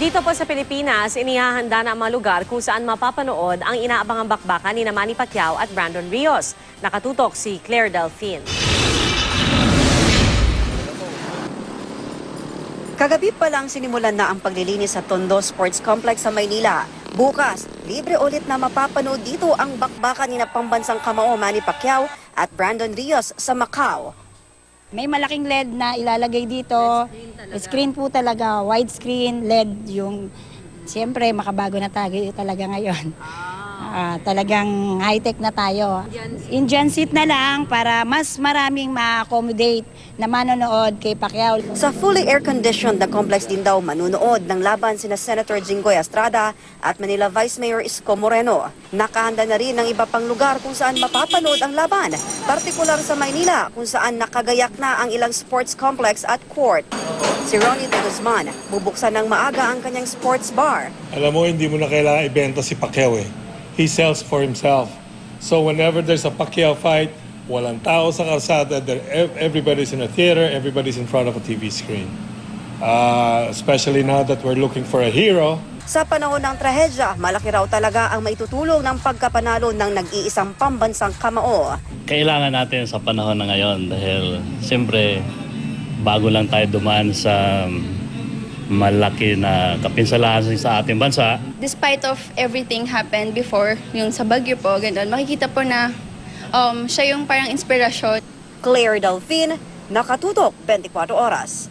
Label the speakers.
Speaker 1: Dito po sa Pilipinas, inihahanda na ang mga lugar kung saan mapapanood ang inaabangang bakbakan ni Manny Pacquiao at Brandon Rios. Nakatutok si Claire Delfin.
Speaker 2: Kagabi pa lang sinimulan na ang paglilinis sa Tondo Sports Complex sa Maynila. Bukas, libre ulit na mapapanood dito ang bakbakan ni pambansang kamao Manny Pacquiao at Brandon Rios sa Macau.
Speaker 3: May malaking LED na ilalagay dito. Screen po talaga, widescreen LED yung siyempre makabago na tayo talaga ngayon. Talagang high-tech na tayo. Indian seat na lang para mas maraming ma-accommodate na manonood kay Pacquiao.
Speaker 2: Sa fully air-conditioned na complex din daw manunood ng laban sina Senator Jinggoy Estrada at Manila Vice Mayor Isko Moreno. Nakahanda na rin ang iba pang lugar kung saan mapapanood ang laban, partikular sa Maynila kung saan nakagayak na ang ilang sports complex at court. Si Ronnie De Guzman, bubuksan ng maaga ang kanyang sports bar.
Speaker 4: Alam mo, hindi mo na kailangan ibenta si Pacquiao eh. He sells for himself. So whenever there's a Pacquiao fight, walang tao sa kalsada, everybody's in a theater, everybody's in front of a TV screen. Especially now that we're looking for a hero.
Speaker 2: Sa panahon ng trahedya, malaki raw talaga ang maitutulong ng pagkapanalo ng nag-iisang pambansang kamao.
Speaker 5: Kailangan natin sa panahon na ngayon dahil siyempre bago lang tayo dumaan sa malaki na kapinsalahan sa ating bansa.
Speaker 6: Despite of everything happened before, yung sa Baguio po, ganun, makikita po na siya yung parang inspirasyon.
Speaker 2: Claire Delfin, Nakatutok, 24 Oras.